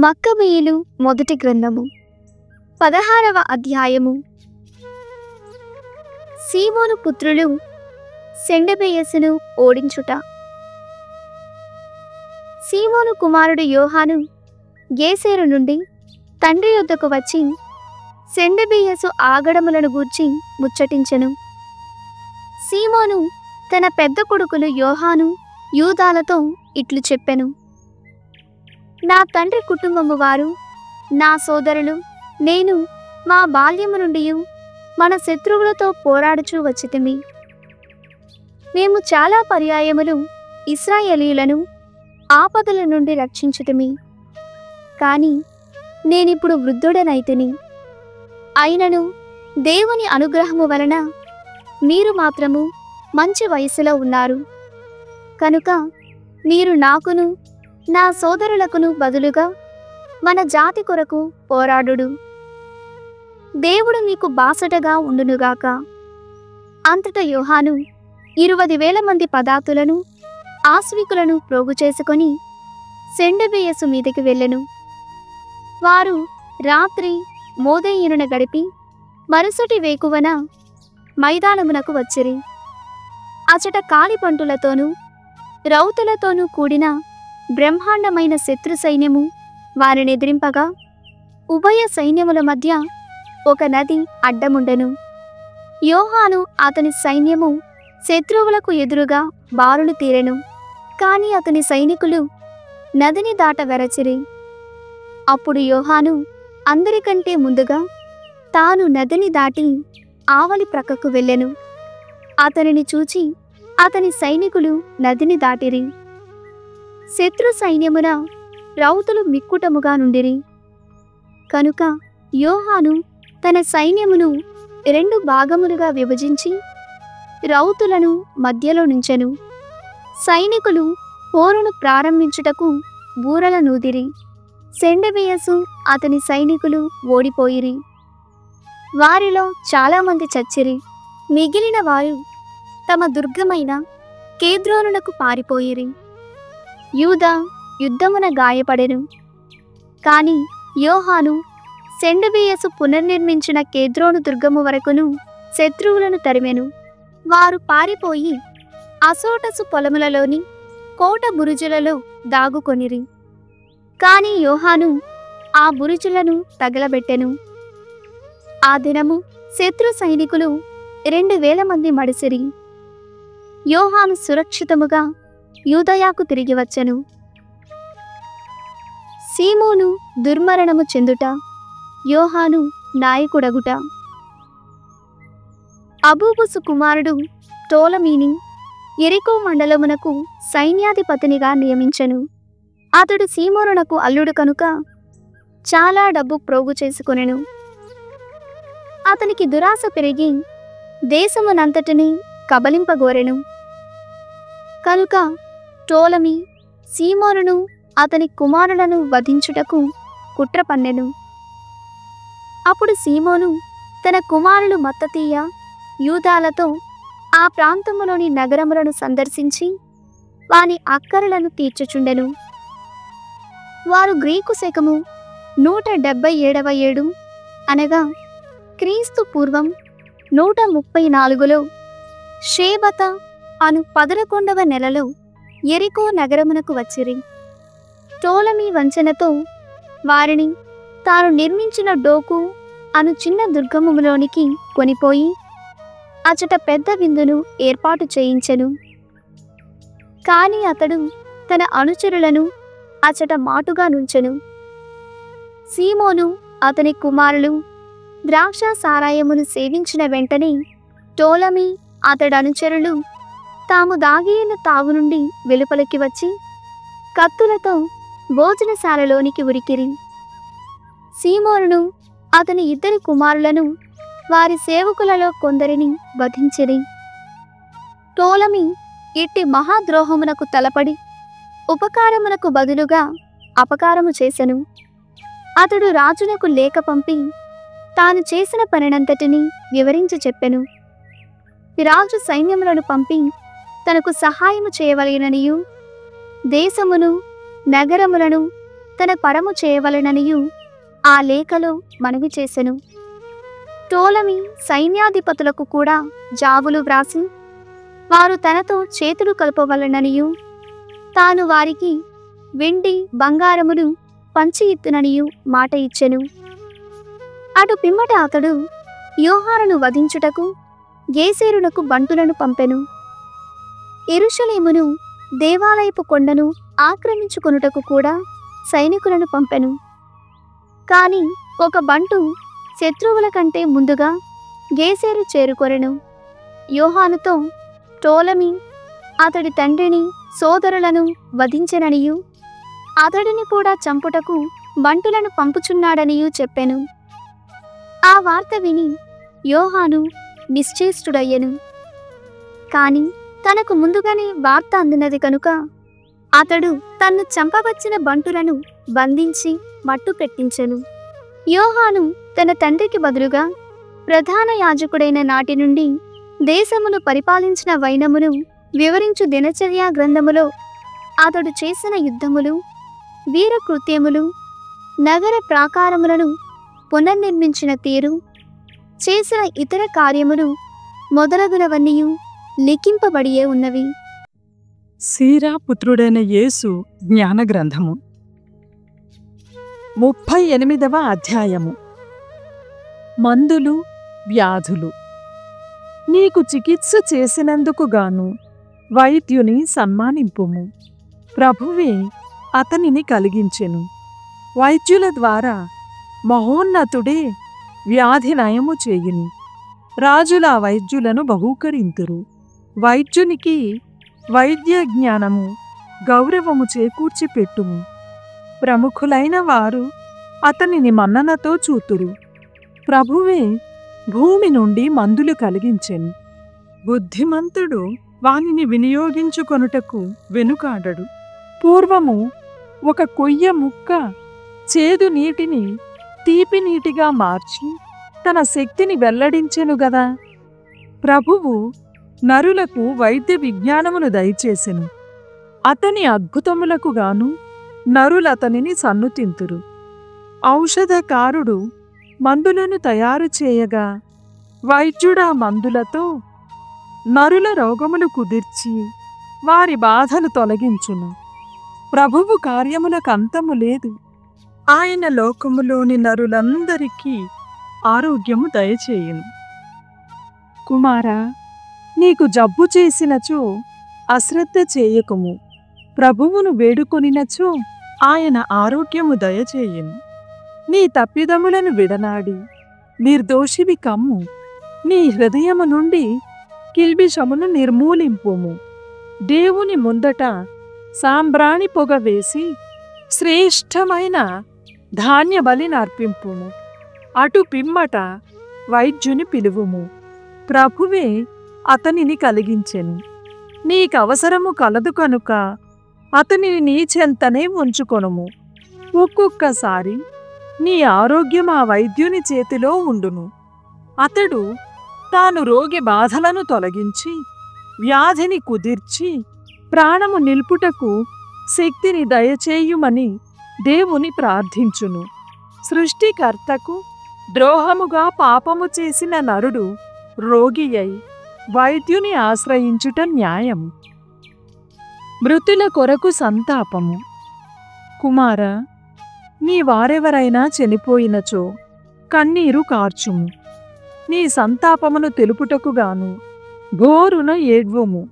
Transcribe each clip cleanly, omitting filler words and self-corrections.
మక్కబీయులు మొదటి గ్రంథము 16వ అధ్యాయము. సీమోను పుత్రులు సెండెబెయసును ఓడించుట. సీమోను కుమారుడు యోహాను గేసేరు నుండి తండ్రి యొద్దకు వచ్చి సెండెబెయసు ఆగడములను గూర్చి ముచ్చటించెను. సీమోను తన పెద్ద కొడుకులు యోహాను యూదాలతో ఇట్లు చెప్పెను: నా తండ్రి కుటుంబము వారు, నా సోదరులు, నేను మా బాల్యము నుండి మన శత్రువులతో పోరాడుచూ వచ్చితిమి. మేము చాలా పర్యాయములు ఇశ్రాయేలీయులను ఆపదల నుండి రక్షించుతిమి. కానీ నేనిప్పుడు వృద్ధుడనైతిని. అయినను దేవుని అనుగ్రహము వలన మీరు మాత్రము మంచి వయసులో ఉన్నారు. కనుక మీరు నాకును నా సోదరులకును బదులుగా మన జాతి కొరకు పోరాడుడు. దేవుడు మీకు బాసటగా ఉండునుగాక. అంతటా యోహాను 20,000 మంది పదాతులను ఆశ్వికులను ప్రోగు చేసుకొని సెండెబెయసు మీదకి వెళ్ళెను. వారు రాత్రి మోదేయునున గడిపి మరుసటి వేకువన మైదానమునకు వచ్చిరి. అచట కాలిపంటులతోనూ రౌతులతోనూ కూడిన బ్రహ్మాండమైన శత్రు సైన్యము వారిని ఎదిరింపగా, ఉభయ సైన్యముల మధ్య ఒక నది అడ్డముండెను. యోహాను అతని సైన్యము శత్రువులకు ఎదురుగా బారులు తీరెను. కాని అతని సైనికులు నదిని దాట వెరచిరి. అప్పుడు యోహాను అందరికంటే ముందుగా తాను నదిని దాటి ఆవలి ప్రక్కకు వెళ్ళెను. అతనిని చూచి అతని సైనికులు నదిని దాటిరి. శత్రు సైన్యమున రౌతులు మిక్కుటముగా నుండిరి. కనుక యోహాను తన సైన్యమును 2 భాగములుగా విభజించి రౌతులను మధ్యలో నుంచెను. సైనికులు పోరును ప్రారంభించుటకు బూరల నూదిరి. సెండెబెయసు అతని సైనికులు ఓడిపోయిరి. వారిలో చాలామంది చచ్చిరి. మిగిలిన వారు తమ దుర్గమైన కేద్రోనునకు పారిపోయిరి. యూదా యుద్ధమున గాయపడెను. కాని యోహాను సెండెబెయసు పునర్నిర్మించిన కేద్రోను దుర్గము వరకును శత్రువులను తరిమెను. వారు పారిపోయి అసోటసు పొలములలోని కోట బురుజులలో దాగుకొనిరి. కాని యోహాను ఆ బురుజులను తగలబెట్టెను. ఆ దినము శత్రు సైనికులు 2,000 మంది మడిసిరి. యోహాను సురక్షితముగా యూదయాకు తిరిగి వచ్చెను. సీమోను దుర్మరణము చెందుట, యోహాను నాయకుడగుట. అబూబుసు కుమారుడు టోలమీని యెరికో మండలమునకు సైన్యాధిపతినిగా నియమించెను. అతడు సీమోనునకు అల్లుడు కనుక చాలా డబ్బు ప్రోగు చేసుకొనెను. అతనికి దురాశ పెరిగి దేశమునంతటిని కబలింపగోరెను. కనుక టోలమీ సీమోనును అతని కుమారులను వధించుటకు కుట్ర పన్నెను. అప్పుడు సీమోను తన కుమారులు మత్తతీయ, యూదాలతో ఆ ప్రాంతములోని నగరములను సందర్శించి వాని అక్కరలను తీర్చుచుండెను. వారు గ్రీకు శకము 177వ ఏడు అనగా క్రీస్తు పూర్వం 134లో షేబత అను 11వ నెలలో యెరికో నగరమునకు వచ్చిరి. టోలమీ వంచనతో వారిని తాను నిర్మించిన డోకు అను చిన్న దుర్గములోనికి కొనిపోయి అచట పెద్ద విందును ఏర్పాటు చేయించెను. కాని అతడు తన అనుచరులను అచట మాటుగా నుంచెను. సీమోను అతని కుమారులు ద్రాక్ష సారాయమును సేవించిన వెంటనే టోలమీ అతడి అనుచరులు తాము దాగియున్న తావు నుండి వెలుపలికి వచ్చి కత్తులతో భోజనశాలలోనికి ఉరికిరి. సీమోనును అతని 2 కుమారులను వారి సేవకులలో కొందరిని వధించిరి. టోలమీ ఇట్టి మహాద్రోహమునకు తలపడి ఉపకారమునకు బదులుగా అపకారము చేసెను. అతడు రాజునకు లేఖ పంపి తాను చేసిన పనినంతటిని వివరించి చెప్పెను. రాజు సైన్యములను పంపి తనకు సహాయము చేయవలెననియు దేశమును నగరములను తన పరము చేయవలెననియు ఆ లేఖలో మనవి చేసెను. టోలమీ సైన్యాధిపతులకు కూడా జాబులు వ్రాసి వారు తనతో చేతులు కలపవలెననియు తాను వారికి వెండి బంగారములు పంచి ఇత్తుననియు మాట ఇచ్చెను. అటు పిమ్మట అతడు యోహానును వధించుటకు గేసేరునకు బంటులను పంపెను. యెరూషలేమును దేవాలయపు కొండను ఆక్రమించుకొనుటకు కూడా సైనికులను పంపెను. కాని ఒక బంటు శత్రువుల కంటే ముందుగా గేసేరు చేరుకొరెను. యోహానుతో టోలమీ అతడి తండ్రిని సోదరులను వధించెననియు అతడిని కూడా చంపుటకు బంటులను పంపుచున్నాడనియు చెప్పెను. ఆ వార్త విని యోహాను నిశ్చేష్టుడయ్యెను. కాని తనకు ముందుగానే వార్త అందినది కనుక అతడు తన్ను చంపవచ్చిన బంటులను బంధించి మట్టు పెట్టించెను. యోహాను తన తండ్రికి బదులుగా ప్రధాన యాజకుడైన నాటి నుండి దేశమును పరిపాలించిన వైనమును వివరించు దినచర్య గ్రంథములో అతడు చేసిన యుద్ధములు, వీరకృత్యములు, నగర ప్రాకారములను పునర్నిర్మించిన తీరు, చేసిన ఇతర కార్యములు మొదలగునవన్నీయు లిఖింపబడియే ఉన్నవి. సీరా పుత్రుడైన యేసు జ్ఞాన గ్రంథము 38వ అధ్యాయము. మందులు, వ్యాధులు. నీకు చికిత్స చేసినందుకు గాను వైద్యుని సన్మానింపుము. ప్రభువే అతనిని కలిగించెను. వైద్యుల ద్వారా మహోన్నతుడే వ్యాధి నయము చేయును. రాజుల వైద్యులను బహూకరింతురు. వైద్యునికి వైద్య జ్ఞానము గౌరవము చేకూర్చి పెట్టుము. ప్రముఖులైన వారు అతనిని మన్ననతో చూతురు. ప్రభువే భూమి నుండి మందులు కలిగించెను. బుద్ధిమంతుడు వానిని వినియోగించుకొనుటకు వెనుకాడడు. పూర్వము ఒక కొయ్య ముక్క చేదు నీటిని తీపి నీటిగా మార్చి తన శక్తిని వెల్లడించెను గదా. ప్రభువు నరులకు వైద్య విజ్ఞానమును దయచేసెను. అతని అద్భుతములకు గాను నరులతనిని సన్నుతింతురు. ఔషధకారుడు మందులను తయారు చేయగా వైద్యుడా మందులతో నరుల రోగములు కుదిర్చి వారి బాధలు తొలగించును. ప్రభువు కార్యములకు అంతము లేదు. ఆయన లోకములోని నరులందరికీ ఆరోగ్యము దయచేయును. కుమారా, నీకు జబ్బు చేసినచో అశ్రద్ధ చేయకుము. ప్రభువును వేడుకొనినచో ఆయన ఆరోగ్యము దయచేయును. నీ తప్పిదములను విడనాడి నిర్దోషివి కమ్ము. నీ హృదయము నుండి కిల్బిషమును నిర్మూలింపుము. దేవుని ముందట సాంబ్రాణి పొగ వేసి శ్రేష్టమైన ధాన్య బలిని అర్పింపుము. అటు పిమ్మట వైద్యుని పిలువుము. ప్రభువే అతనిని కలిగించెను. నీకవసరము కలదు కనుక అతనిని నీ చెంతనే ఉంచుకొనుము. ఒక్కొక్కసారి నీ ఆరోగ్యం ఆ వైద్యుని చేతిలో ఉండును. అతడు తాను రోగి బాధలను తొలగించి వ్యాధిని కుదిర్చి ప్రాణము నిల్పుటకు శక్తిని దయచేయుమని దేవుని ప్రార్థించును. సృష్టికర్తకు ద్రోహముగా పాపము చేసిన నరుడు రోగి అయి వైద్యుని ఆశ్రయించుట న్యాయము. మృతుల కొరకు సంతాపము. కుమారా, నీ వారెవరైనా చనిపోయినచో కన్నీరు కార్చుము. నీ సంతాపమును తెలుపుటకుగాను ఘోరున ఏడ్వుము.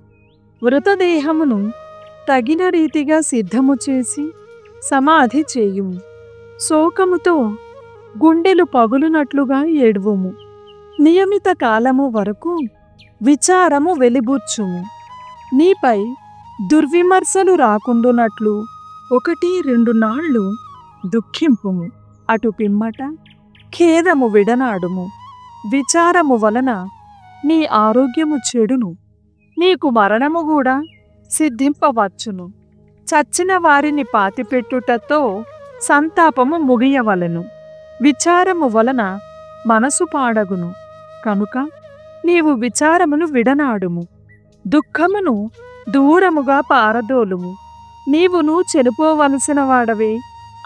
మృతదేహమును తగిన రీతిగా సిద్ధము చేసి సమాధి చేయుము. శోకముతో గుండెలు పగులునట్లుగా ఏడ్వుము. నియమిత కాలము వరకు విచారము వెలిబుచ్చుము. నీపై దుర్విమర్శలు రాకుండునట్లు 1-2 నాళ్ళు దుఃఖింపుము. అటు పిమ్మట ఖేదము విడనాడుము. విచారము వలన నీ ఆరోగ్యము చెడును. నీకు మరణము కూడా సిద్ధింపవచ్చును. చచ్చిన వారిని పాతిపెట్టుటతో సంతాపము ముగియవలెను. విచారము వలన మనసు పాడగును. కనుక నీవు విచారమును విడనాడుము. దుఃఖమును దూరముగా పారదోలుము. నీవును చనిపోవలసిన వాడవే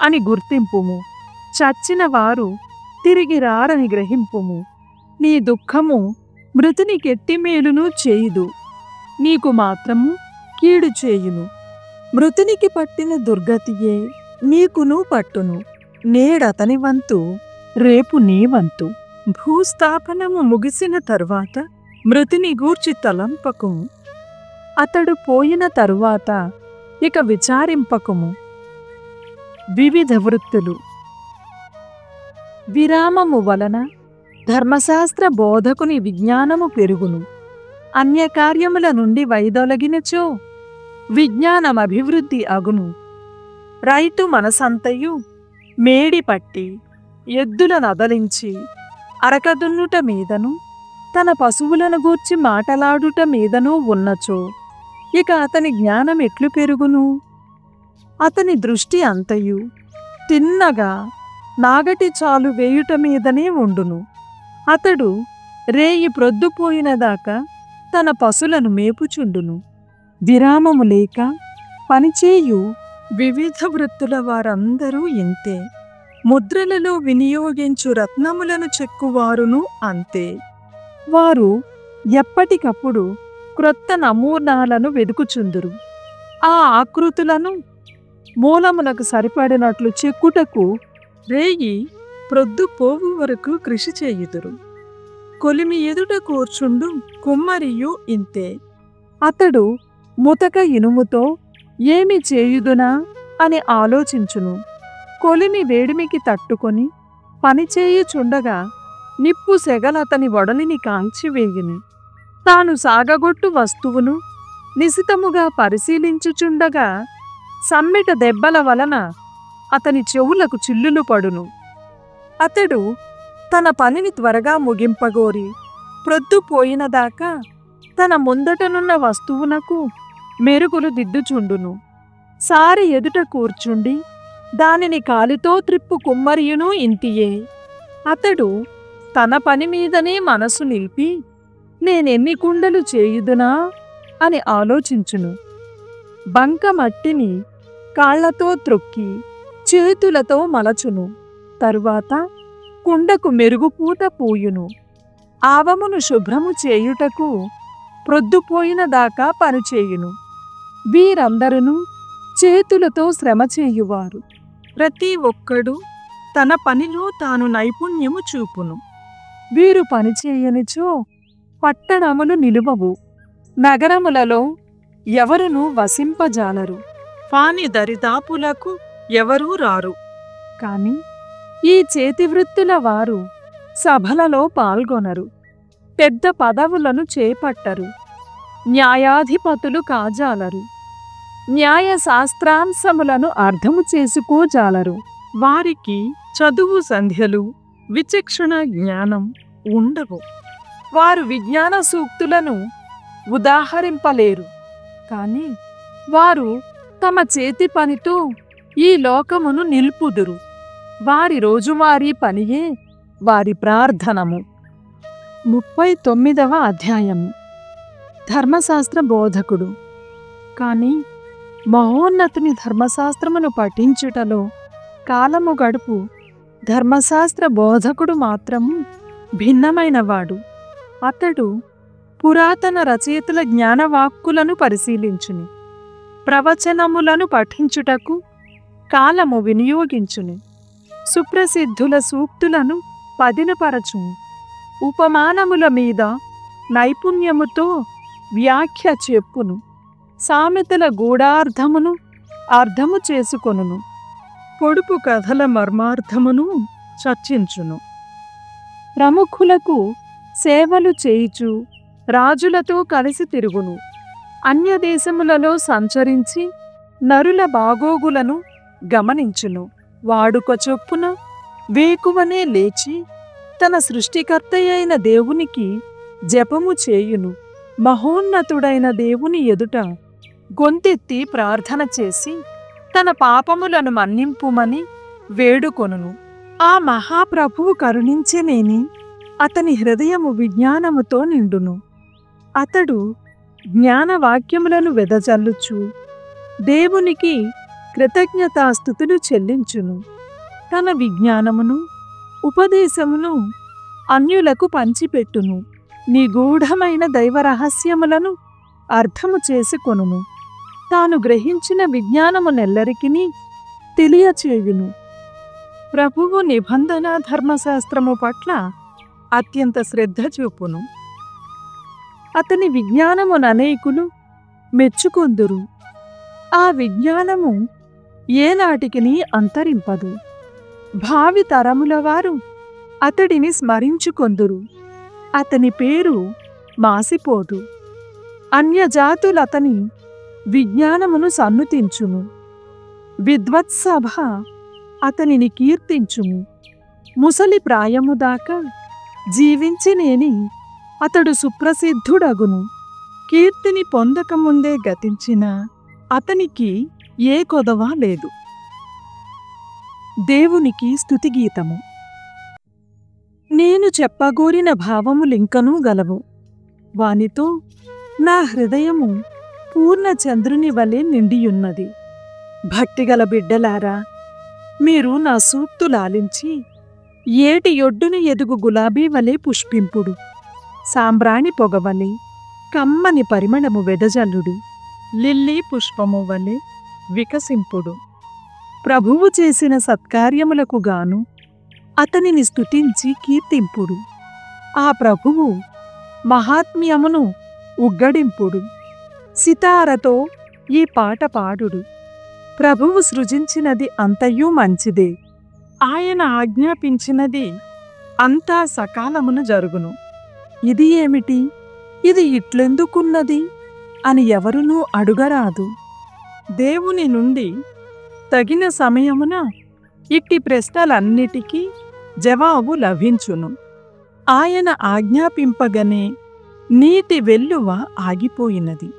అని గుర్తింపుము. చచ్చిన వారు తిరిగి రారని గ్రహింపుము. నీ దుఃఖము మృతుని కెట్టి మేలును చేయుదు, నీకు మాత్రము కీడు చేయును. మృతునికి పట్టిన దుర్గతియే నీకును పట్టును. నేడతని వంతు, రేపు నీ వంతు. భూస్థాపనము ముగిసిన తరువాత మృతిని గూర్చి తలంపకుము. అతడు పోయిన తరువాత ఇక విచారింపకుము. వివిధ వృత్తులు. విరామము వలన ధర్మశాస్త్ర బోధకుని విజ్ఞానము పెరుగును. అన్యకార్యముల నుండి వైదొలగినచో విజ్ఞానమభివృద్ధి అగును. రైతు మనసంతయు మేడి పట్టి ఎద్దుల నదలించి అరకదున్నుట మీదను తన పశువులను గూర్చి మాటలాడుట మీదను ఉన్నచో ఇక అతని జ్ఞానం ఎట్లు పెరుగును? అతని దృష్టి అంతయు తిన్నగా నాగటి చాలు వేయుట మీదనే ఉండును. అతడు రేయి ప్రొద్దుపోయినదాకా తన పశులను మేపుచుండును. విరామము లేక పనిచేయు వివిధ వృత్తుల వారందరూ ఇంతే. ముద్రలలో వినియోగించు రత్నములను చెక్కువారును అంతే. వారు ఎప్పటికప్పుడు క్రొత్త నమూనాలను వెదుకుచుందురు. ఆ ఆకృతులను మూలమునకు సరిపడినట్లు చెక్కుటకు రేయి ప్రొద్దుపోవు వరకు కృషి చేయుదురు. కొలిమి ఎదుట కూర్చుండు కుమ్మరియు ఇంతే. అతడు ముతక ఇనుముతో ఏమి చేయుదునా అని ఆలోచించును. కొలిమి వేడిమికి తట్టుకొని పనిచేయుచుండగా నిప్పు సెగలతని వడలిని కాంచివేయును. తాను సాగగొట్టు వస్తువును నిశితముగా పరిశీలించుచుండగా సమ్మెట దెబ్బల వలన అతని చెవులకు చిల్లులు పడును. అతడు తన పనిని త్వరగా ముగింపగోరి ప్రొద్దుపోయినదాకా తన ముందటనున్న వస్తువునకు మెరుగులు దిద్దుచుండును. సారి ఎదుట కూర్చుండి దానిని కాలితో త్రిప్పు కుమ్మరియును ఇంతియే. అతడు తన పని మీదనే మనసు నిలిపి నేనెన్ని కుండలు చేయుదునా అని ఆలోచించును. బంక మట్టిని కాళ్లతో త్రొక్కి చేతులతో మలచును. తరువాత కుండకు మెరుగుపూత పూయును. ఆవమును శుభ్రము చేయుటకు ప్రొద్దుపోయిన దాకా పనిచేయును. వీరందరూ చేతులతో శ్రమ చేయువారు. ప్రతి ఒక్కడు తన పనిలో తాను నైపుణ్యము చూపును. వీరు పనిచేయనిచో పట్టణములు నిలువవు, నగరములలో ఎవరును వసింపజాలరు. వాని దరిదాపులకు ఎవరూ రారు. కాని ఈ చేతివృత్తుల వారు సభలలో పాల్గొనరు, పెద్ద పదవులను చేపట్టరు, న్యాయాధిపతులు కాజాలరు, న్యాయశాస్త్రాంశములను అర్థము చేసుకోజాలరు. వారికి చదువు సంధ్యలు విచక్షణ జ్ఞానం ఉండవు. వారు విజ్ఞాన సూక్తులను ఉదాహరింపలేరు. కాని వారు తమ చేతి పనితో ఈ లోకమును నిల్పుదురు. వారి రోజువారీ పనియే వారి ప్రార్థనము. 39వ అధ్యాయము. ధర్మశాస్త్ర బోధకుడు. కాని మహోన్నతుని ధర్మశాస్త్రమును పఠించుటలో కాలము గడుపు ధర్మశాస్త్ర బోధకుడు మాత్రము భిన్నమైనవాడు. అతడు పురాతన రచయితల జ్ఞానవాక్కులను పరిశీలించును. ప్రవచనములను పఠించుటకు కాలము వినియోగించును. సుప్రసిద్ధుల సూక్తులను పదినపరచును. ఉపమానముల మీద నైపుణ్యముతో వ్యాఖ్య చెప్పును. సామెతల గూఢార్థమును అర్థము చేసుకొనును. పొడుపు కథల మర్మార్థమును చర్చించును. ప్రముఖులకు సేవలు చేయుచు రాజులతో కలిసి తిరుగును. అన్యదేశములలో సంచరించి నరుల బాగోగులను గమనించును. వాడుక చొప్పున వేకువనే లేచి తన సృష్టికర్తయైన దేవునికి జపము చేయును. మహోన్నతుడైన దేవుని ఎదుట గొంతెత్తి ప్రార్థన చేసి తన పాపములను మన్నింపుమని వేడుకొనును. ఆ మహాప్రభువు కరుణించెనేని అతని హృదయము విజ్ఞానముతో నిండును. అతడు జ్ఞానవాక్యములను వెదజల్లుచు దేవునికి కృతజ్ఞతాస్తుతులు చెల్లించును. తన విజ్ఞానమును ఉపదేశమును అన్యులకు పంచిపెట్టును. నిగూఢమైన దైవ రహస్యములను అర్థము చేసుకొనును. తాను గ్రహించిన విజ్ఞానమునెల్లరికిని తెలియచేయును. ప్రభువు నిబంధన ధర్మశాస్త్రము పట్ల అత్యంత శ్రద్ధ చూపును. అతని విజ్ఞానముననేకులు మెచ్చుకొందురు. ఆ విజ్ఞానము ఏనాటికిని అంతరింపదు. భావి తరముల వారు అతడిని స్మరించుకొందురు. అతని పేరు మాసిపోదు. అన్యజాతులతని విజ్ఞానమును సన్నుతించును. విద్వత్సభ అతనిని కీర్తించుము. ముసలి ప్రాయము దాకా జీవించినేని అతడు సుప్రసిద్ధుడగును. కీర్తిని పొందకముందే గతించిన అతనికి ఏ కొదవ లేదు. దేవునికి స్తుతిగీతము. నేను చెప్పగోరిన భావములింకనూ గలవు. వానితో నా హృదయము పూర్ణ చంద్రుని వలె నిండియున్నది. భక్తిగల బిడ్డలారా, మీరు నా సూక్తులాలించి ఏటి యొడ్డున ఎదుగు గులాబీ వలె పుష్పింపుడు. సాంబ్రాణి పొగవలె కమ్మని పరిమళము వెదజల్లుడు. లిల్లీ పుష్పము వలె వికసింపుడు. ప్రభువు చేసిన సత్కార్యములకు గాను అతనిని స్తుతించి కీర్తింపుడు. ఆ ప్రభువు మహాత్మ్యమును ఉగ్గడింపుడు. సితారతో ఈ పాట పాడుడు. ప్రభువు సృజించినది అంతయూ మంచిదే. ఆయన ఆజ్ఞాపించినది అంతా సకాలమున జరుగును. ఇది ఏమిటి, ఇది ఇట్లెందుకున్నది అని ఎవరునూ అడుగరాదు. దేవుని నుండి తగిన సమయమున ఇట్టి ప్రశ్నలన్నిటికీ జవాబు లభించును. ఆయన ఆజ్ఞాపింపగనే నీటి వెల్లువ ఆగిపోయినది.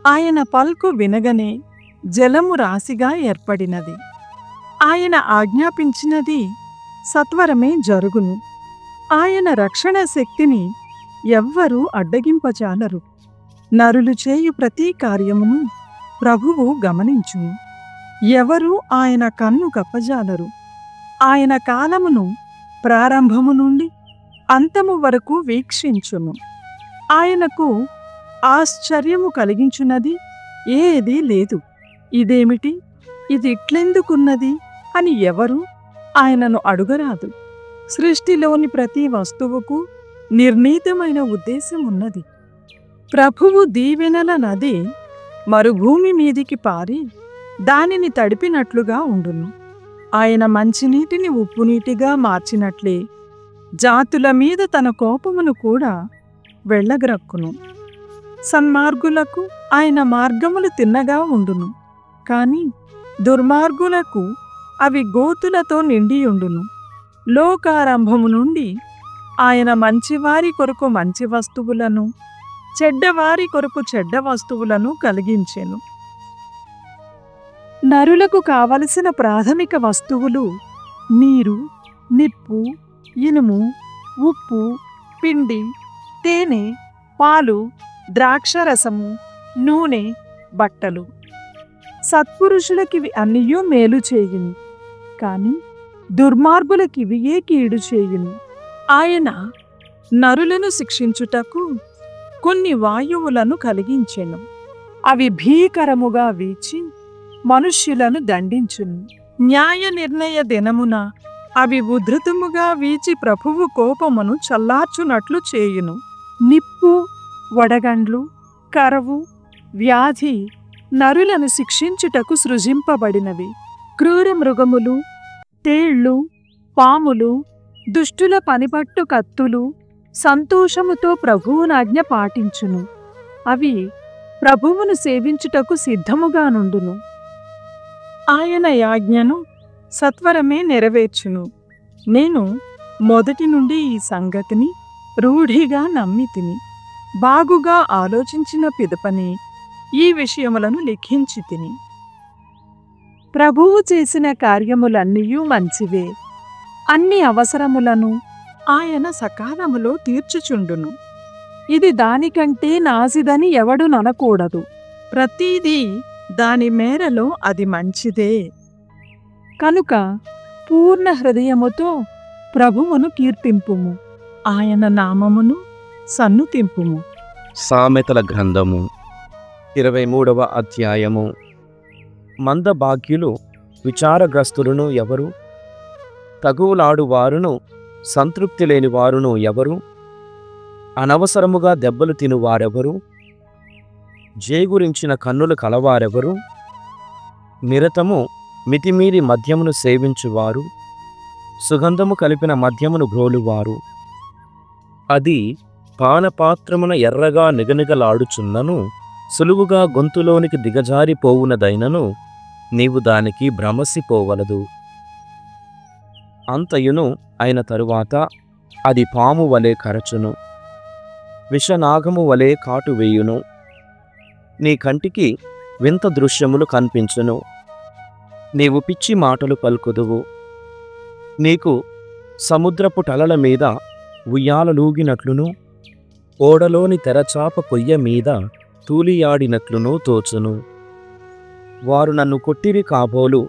ఆయన పల్కు వినగనే జలము రాశిగా ఏర్పడినది. ఆయన ఆజ్ఞాపించినది సత్వరమే జరుగును. ఆయన రక్షణ శక్తిని ఎవ్వరూ అడ్డగింపజాలరు. నరులు చేయు ప్రతి కార్యమును ప్రభువు గమనించును. ఎవరూ ఆయన కన్ను కప్పజాలరు. ఆయన కాలమును ప్రారంభము నుండి అంతము వరకు వీక్షించును. ఆయనకు ఆశ్చర్యము కలిగించున్నది ఏదీ లేదు. ఇదేమిటి, ఇది ఇట్లెందుకున్నది అని ఎవరు ఆయనను అడుగరాదు. సృష్టిలోని ప్రతి వస్తువుకు నిర్ణీతమైన ఉద్దేశం ఉన్నది. ప్రభువు దీవెనల నది మరుభూమి మీదికి పారి దానిని తడిపినట్లుగా ఉండును. ఆయన మంచినీటిని ఉప్పునీటిగా మార్చినట్లే జాతుల మీద తన కోపమును కూడా వెళ్ళగ్రక్కును. సన్మార్గులకు ఆయన మార్గములు తిన్నగా ఉండును, కాని దుర్మార్గులకు అవి గోతులతో నిండియుండును. లోకారంభము నుండి ఆయన మంచివారి కొరకు మంచి వస్తువులను, చెడ్డవారి కొరకు చెడ్డ వస్తువులను కలిగించెను. నరులకు కావలసిన ప్రాథమిక వస్తువులు నీరు, నిప్పు, ఇనుము, ఉప్పు, పిండి, తేనె, పాలు, ద్రాక్షరసము, నూనె, బట్టలు. సత్పురుషులకివి అన్నియూ మేలు చేయును, కాని దుర్మార్గులకివి ఏ కీడు చేయును. ఆయన నరులను శిక్షించుటకు కొన్ని వాయువులను కలిగించెను. అవి భీకరముగా వీచి మనుష్యులను దండించును. న్యాయ నిర్ణయ దినమున అవి ఉధృతముగా వీచి ప్రభువు కోపమును చల్లార్చునట్లు చేయును. నిప్పు, వడగండ్లు, కరవు, వ్యాధి నరులను శిక్షించుటకు సృజింపబడినవి. క్రూర మృగములు, తేళ్లు, పాములు, దుష్టుల పనిపట్టు కత్తులు సంతోషముతో ప్రభువునాజ్ఞ పాటించును. అవి ప్రభువును సేవించుటకు సిద్ధముగా నుండును. ఆయన యాజ్ఞను సత్వరమే నెరవేర్చును. నేను మొదటి నుండి ఈ సంగతిని రూఢిగా నమ్మితిని. బాగుగా ఆలోచించిన పిదపని ఈ విషయములను లిఖించి తిని. ప్రభువు చేసిన కార్యములన్నీయూ మంచివే. అన్ని అవసరములను ఆయన సకాలములో తీర్చుచుండును. ఇది దానికంటే నాసిదని ఎవడు ననకూడదు. ప్రతీదీ దాని మేరలో అది మంచిదే. కనుక పూర్ణ హృదయముతో ప్రభువును కీర్తింపుము, ఆయన నామమును సన్నుతింపుము. సామెతల గ్రంథము 23వ అధ్యాయము. మందభాగ్యులు విచారగ్రస్తులను ఎవరు? తగువులాడు వారును సంతృప్తి లేని వారును ఎవరు? అనవసరముగా దెబ్బలు తినువారెవరు? జేగురించిన కన్నులు కలవారెవరు? నిరతము మితిమీరి మద్యమును సేవించువారు, సుగంధము కలిపిన మద్యమును గ్రోలువారు. అది పానపాత్రమున ఎర్రగా నిగనిగలాడుచున్నను, సులువుగా గొంతులోనికి దిగజారిపోవునదైనను, నీవు దానికి భ్రమసిపోవలదు. అంతయును అయిన తరువాత అది పాము వలె కరచును, విషనాగము వలె కాటు వేయును. నీ కంటికి వింత దృశ్యములు కనిపించును, నీవు పిచ్చి మాటలు పలుకుదువు. నీకు సముద్రపు టలల మీద ఉయ్యాలలూగినట్లును, ఓడలోని తెరచాప కొయ్య మీద తూలియాడినట్లును తోచును. వారు నన్ను కొట్టిరి కాబోలు,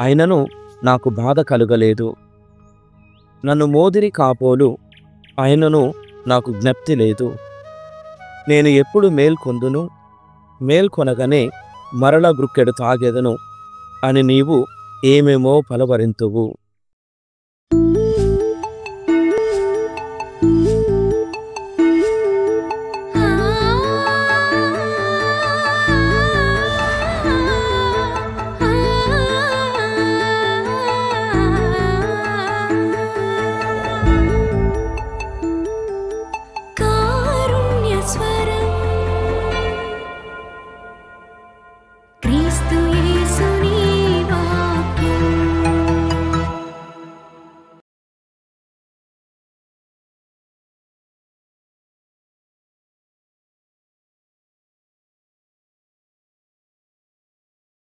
అయినను నాకు బాధ కలుగలేదు. నన్ను మోదిరి కాబోలు, అయినను నాకు జ్ఞప్తి లేదు. నేను ఎప్పుడు మేల్కొందును, మేల్కొనగనే మరల గ్రుక్కెడు తాగెదను అని నీవు ఏమేమో పలవరింతువు.